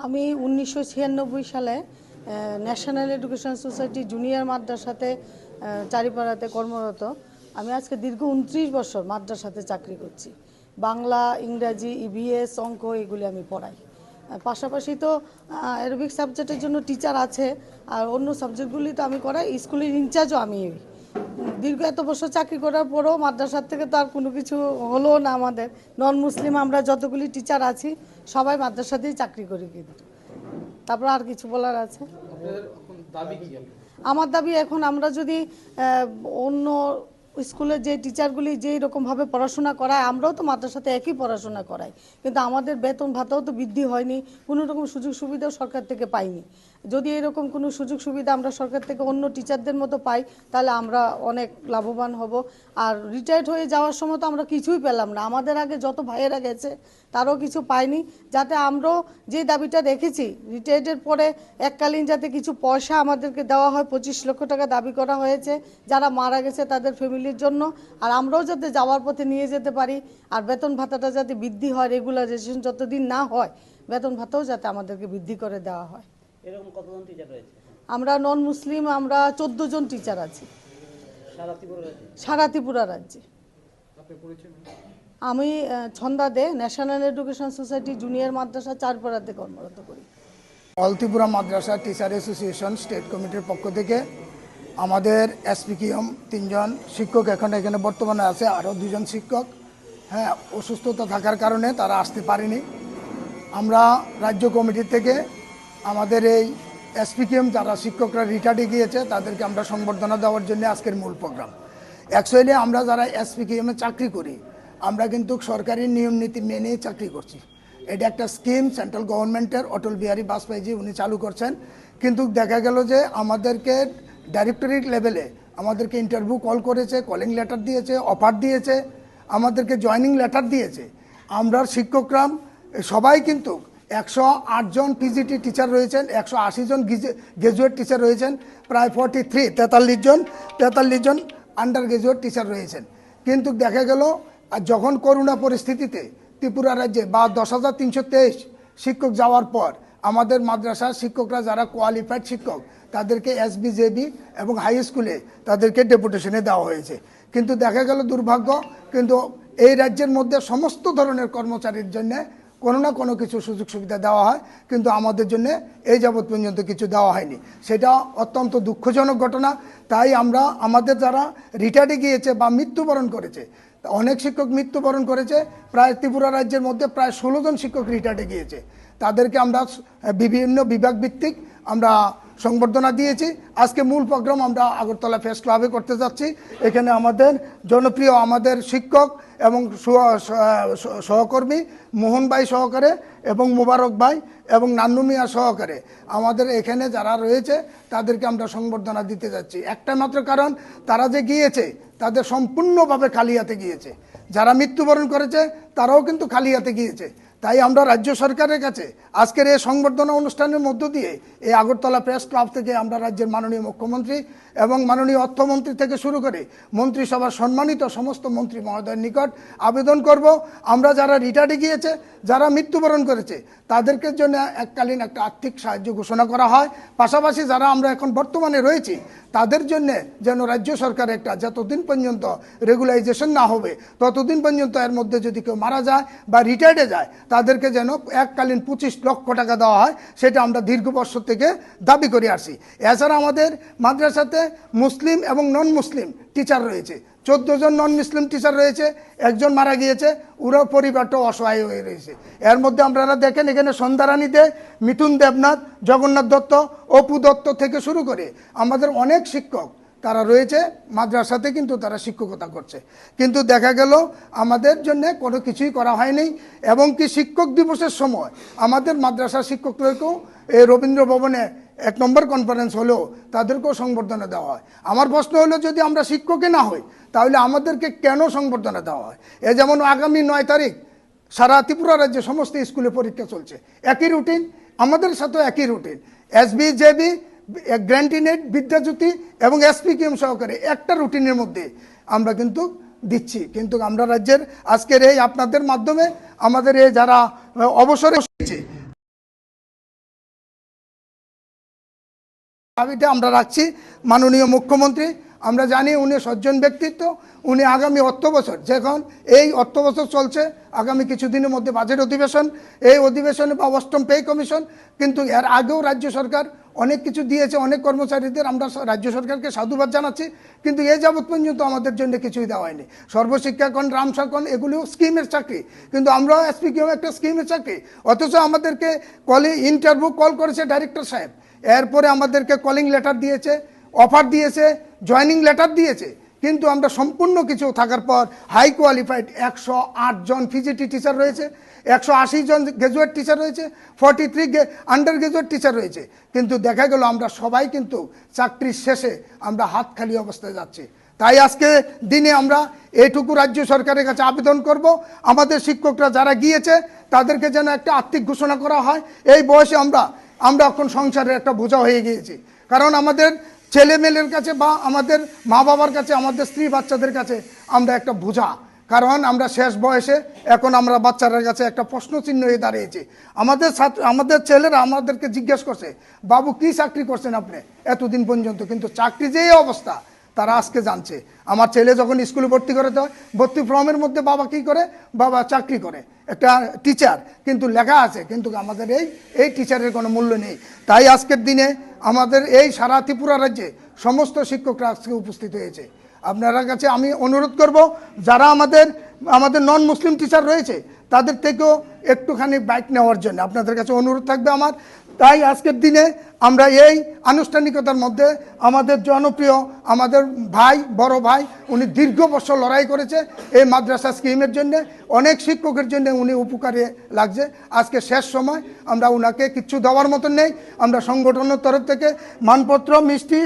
আমি 1996 সালে national education society junior মাদ্রাসাতে চারিপাড়াতে কর্মরত। আমি আজকে দীর্ঘ 29 বছর মাদ্রাসাতে চাকরি করছি। বাংলা, ইংরাজি, ইভিএস, অঙ্ক এগুলি আমি পড়াই। পাশাপাশি তো অ্যারবিক সাবজেক্টের জন্য টিচার আছে, আর অন্য সাবজেক্টগুলি তো আমি করাই। স্কুলের ইনচার্জও আমি। দীর্ঘ এত বছর চাকরি করার পরেও মাদ্রাসার থেকে তো আর কোনো কিছু হলো না। আমাদের নন মুসলিম আমরা যতগুলি টিচার আছি সবাই মাদ্রাসাতেই চাকরি করি। কিন্তু তারপর আর কিছু বলার আছে? আমার দাবি এখন আমরা যদি অন্য স্কুলের যে টিচারগুলি যেই রকমভাবে পড়াশোনা করায়, আমরাও তো মাদ্রাসাতে একই পড়াশোনা করাই, কিন্তু আমাদের বেতন ভাতাও তো বৃদ্ধি হয়নি, কোনো রকম সুযোগ সুবিধাও সরকার থেকে পাইনি। যদি এরকম কোনো সুযোগ সুবিধা আমরা সরকার থেকে অন্য টিচারদের মতো পাই, তাহলে আমরা অনেক লাভবান হব। আর রিটায়ার্ড হয়ে যাওয়ার সময় তো আমরা কিছুই পেলাম না। আমাদের আগে যত ভাইয়েরা গেছে তারাও কিছু পায়নি। যাতে আমরাও যে দাবিটা রেখেছি, রিটায়ার্ডের পরে এককালীন যাতে কিছু পয়সা আমাদেরকে দেওয়া হয়, 25 লক্ষ টাকা দাবি করা হয়েছে যারা মারা গেছে তাদের ফ্যামিলির জন্য। আর আমরাও যাতে যাওয়ার পথে নিয়ে যেতে পারি। আর বেতন ভাতাটা যাতে বৃদ্ধি হয়, রেগুলারাইজেশন যতদিন না হয় বেতন ভাতাও যাতে আমাদেরকে বৃদ্ধি করে দেওয়া হয়। এরকম কতজন টিচার রয়েছে? আমরা নন মুসলিম 14 জন টিচার আছি সারা ত্রিপুরা রাজ্যে। আমি ছন্দা দে, ন্যাশনাল এডুকেশন সোসাইটি জুনিয়র মাদ্রাসা চারপাড়াতে কর্মরত করি। অল ত্রিপুরা মাদ্রাসা টিচার অ্যাসোসিয়েশন স্টেট কমিটির পক্ষ থেকে আমাদের এসপিকিএম 3 জন শিক্ষক এখানে বর্তমানে আছে, আরও 2 জন শিক্ষক অসুস্থতা থাকার কারণে তারা আসতে পারেনি। আমরা রাজ্য কমিটি থেকে আমাদের এই এসপিকিএম যারা শিক্ষকরা রিটায়ার্ডে গিয়েছে তাদেরকে আমরা সংবর্ধনা দেওয়ার জন্য আজকের মূল প্রোগ্রাম। অ্যাকচুয়ালি আমরা যারা এসপিকিএমে চাকরি করি আমরা কিন্তু সরকারি নিয়ম নীতি মেনে চাকরি করছি। এটা একটা স্কিম সেন্ট্রাল গভর্নমেন্টের, অটল বিহারী বাজপেয়ীজি উনি চালু করছেন। কিন্তু দেখা গেল যে আমাদেরকে ডাইরেক্টরেট লেভেলে আমাদেরকে ইন্টারভিউ কল করেছে, কলিং লেটার দিয়েছে, অফার দিয়েছে, আমাদেরকে জয়নিং লেটার দিয়েছে। আমরা শিক্ষকরা সবাই কিন্তু 108 জন পিজিটি টিচার রয়েছেন, 180 জন গ্রাজুয়েট টিচার রয়েছেন, প্রায় 43 জন আন্ডার গ্রাজুয়েট টিচার রয়েছেন। কিন্তু দেখা গেল যখন করোনা পরিস্থিতিতে ত্রিপুরা রাজ্যে 10,323 শিক্ষক যাওয়ার পর আমাদের মাদ্রাসার শিক্ষকরা যারা কোয়ালিফাইড শিক্ষক তাদেরকে এসবিজেবি এবং হাই স্কুলে তাদেরকে ডেপুটেশনে দেওয়া হয়েছে। কিন্তু দেখা গেল দুর্ভাগ্য, কিন্তু এই রাজ্যের মধ্যে সমস্ত ধরনের কর্মচারীর জন্য কোনো না কোনো কিছু সুযোগ সুবিধা দেওয়া হয়, কিন্তু আমাদের জন্য এই যাবৎ পর্যন্ত কিছু দেওয়া হয়নি। সেটা অত্যন্ত দুঃখজনক ঘটনা। তাই আমরা আমাদের যারা রিটায়ার্ডে গিয়েছে বা মৃত্যুবরণ করেছে, অনেক শিক্ষক মৃত্যুবরণ করেছে, প্রায় ত্রিপুরা রাজ্যের মধ্যে প্রায় 16 জন শিক্ষক রিটায়ার্ডে গিয়েছে। তাদেরকে আমরা বিভিন্ন বিভাগ ভিত্তিক আমরা সংবর্ধনা দিয়েছি। আজকে মূল প্রোগ্রাম আমরা আগরতলা প্রেস ক্লাবে করতে যাচ্ছি। এখানে আমাদের জনপ্রিয় আমাদের শিক্ষক এবং সহকর্মী মোহন ভাই সহকারে এবং মুবারক ভাই এবং নান্নু মিয়া সহকারে আমাদের এখানে যারা রয়েছে তাদেরকে আমরা সংবর্ধনা দিতে যাচ্ছি। একটা মাত্র কারণ, তারা যে গিয়েছে তাদের সম্পূর্ণভাবে খালি হাতে গিয়েছে। যারা মৃত্যুবরণ করেছে তারাও কিন্তু খালি হাতে গিয়েছে। তাই আমরা রাজ্য সরকারের কাছে আজকের এই সংবর্ধনা অনুষ্ঠানের মধ্য দিয়ে এই আগরতলা প্রেস ক্লাব থেকে আমরা রাজ্যের মাননীয় মুখ্যমন্ত্রী এবং মাননীয় অর্থমন্ত্রী থেকে শুরু করে মন্ত্রিসভার সম্মানিত সমস্ত মন্ত্রী মহোদয়ের নিকট আবেদন করব, আমরা যারা রিটায়ার্ডে গিয়েছে, যারা মৃত্যুবরণ করেছে তাদেরকে জন্য এককালীন একটা আর্থিক সাহায্য ঘোষণা করা হয়। পাশাপাশি যারা আমরা এখন বর্তমানে রয়েছি তাদের জন্য যেন রাজ্য সরকার একটা, যতদিন পর্যন্ত রেগুলারাইজেশন না হবে ততদিন পর্যন্ত এর মধ্যে যদি কেউ মারা যায় বা রিটায়ার্ডে যায় তাদেরকে যেন এককালীন 25 লক্ষ টাকা দেওয়া হয়, সেটা আমরা দীর্ঘ বছর থেকে দাবি করে আসছি। এছাড়া আমাদের মাদ্রাসাতে মুসলিম এবং নন মুসলিম টিচার রয়েছে, 14 জন নন মুসলিম টিচার রয়েছে, একজন মারা গিয়েছে, ওরাও পরিবারটাও অসহায় হয়ে রয়েছে। এর মধ্যে আপনারা দেখেন এখানে সন্ধ্যারানী দে, মিথুন দেবনাথ, জগন্নাথ দত্ত, অপু দত্ত থেকে শুরু করে আমাদের অনেক শিক্ষক তারা রয়েছে মাদ্রাসাতে, কিন্তু তারা শিক্ষকতা করছে। কিন্তু দেখা গেল আমাদের জন্য কোনো কিছুই করা হয়নি। এবং কি শিক্ষক দিবসের সময় আমাদের মাদ্রাসার শিক্ষকদেরকেও এই রবীন্দ্র ভবনে 1 নম্বর কনফারেন্স হলেও তাদেরকেও সংবর্ধনা দেওয়া হয়। আমার প্রশ্ন হলো, যদি আমরা শিক্ষকই না হই তাহলে আমাদেরকে কেন সংবর্ধনা দেওয়া হয়? যেমন আগামী 9 তারিখ সারা ত্রিপুরা রাজ্যে সমস্ত স্কুলে পরীক্ষা চলছে, একই রুটিন, আমাদের সাথেও একই রুটিন। এসবিজেবি, গ্র্যান্টিনেট, বিদ্যাজ্যোতি এবং এসপিকিএম সহকারে একটা রুটিনের মধ্যে আমরা কিন্তু দিচ্ছি। কিন্তু আমরা রাজ্যের আজকের এই আপনাদের মাধ্যমে আমাদের এই যারা অবসরে দাবিটা আমরা রাখছি মাননীয় মুখ্যমন্ত্রী। আমরা জানি উনি সজ্জন ব্যক্তিত্ব, উনি আগামী অর্থ বছর, যখন এই অর্থ বছর চলছে, আগামী কিছুদিনের মধ্যে বাজেট অধিবেশন, এই অধিবেশনে বা অষ্টম পে কমিশন, কিন্তু এর আগেও রাজ্য সরকার অনেক কিছু দিয়েছে অনেক কর্মচারীদের, আমরা রাজ্য সরকারকে সাধুবাদ জানাচ্ছি, কিন্তু এ যাবৎ পর্যন্ত আমাদের জন্য কিছুই দেওয়া হয়নি। সর্বশিক্ষাকণ, রামসাকণ এগুলিও স্কিমের চাকরি, কিন্তু আমরাও এসপিকেও একটা স্কিমের চাকরি, অথচ আমাদেরকে ইন্টারভিউ কল করেছে ডাইরেক্টর সাহেব, এরপরে আমাদেরকে কলিং লেটার দিয়েছে, অফার দিয়েছে, জয়নিং লেটার দিয়েছে, কিন্তু আমরা সম্পূর্ণ কিছু থাকার পর হাই কোয়ালিফাইড 108 জন ফিজিটি টিচার রয়েছে, 180 জন গ্র্যাজুয়েট টিচার রয়েছে, 43 আন্ডার গ্র্যাজুয়েট টিচার রয়েছে, কিন্তু দেখা গেল আমরা সবাই কিন্তু চাকরির শেষে আমরা হাত খালি অবস্থায় যাচ্ছি। তাই আজকে দিনে আমরা এইটুকু রাজ্য সরকারের কাছে আবেদন করব, আমাদের শিক্ষকরা যারা গিয়েছে তাদেরকে যেন একটা আর্থিক ঘোষণা করা হয়। এই বয়সে আমরা এখন সংসারের একটা বোঝা হয়ে গিয়েছি, কারণ আমাদের ছেলেমেয়ের কাছে বা আমাদের মা বাবার কাছে, আমাদের স্ত্রী বাচ্চাদের কাছে আমরা একটা বোঝা, কারণ আমরা শেষ বয়সে এখন আমরা বাচ্চাদের কাছে একটা প্রশ্নচিহ্ন হয়ে দাঁড়িয়েছি। আমাদের ছেলেরা আমাদেরকে জিজ্ঞেস করছে, বাবু কি চাকরি করছেন আপনি এতদিন পর্যন্ত, কিন্তু চাকরি যে অবস্থা তারা আজকে জানছে। আমার ছেলে যখন স্কুলে ভর্তি করাতে হয়, ভর্তি ফর্মের মধ্যে বাবা কি করে, বাবা চাকরি করে, একটা টিচার, কিন্তু লেখা আছে, কিন্তু আমাদের এই টিচারের কোনো মূল্য নেই। তাই আজকের দিনে আমাদের এই সারা ত্রিপুরা রাজ্যে সমস্ত শিক্ষকরা আজকে উপস্থিত হয়েছে। আপনারা কাছে আমি অনুরোধ করব, যারা আমাদের নন মুসলিম টিচার রয়েছে তাদের থেকেও একটুখানি বাইক নেওয়ার জন্য আপনাদের কাছে অনুরোধ থাকবে আমার। তাই আজকের দিনে আমরা এই আনুষ্ঠানিকতার মধ্যে আমাদের জনপ্রিয় আমাদের ভাই, বড় ভাই, উনি দীর্ঘ বছর লড়াই করেছে এই মাদ্রাসা স্কিমের জন্য, অনেক শিক্ষকের জন্য উনি উপকারে লাগছে। আজকে শেষ সময়, আমরা উনাকে কিচ্ছু দেওয়ার মতন নেই। আমরা সংগঠনের তরফ থেকে মানপত্র, মিষ্টি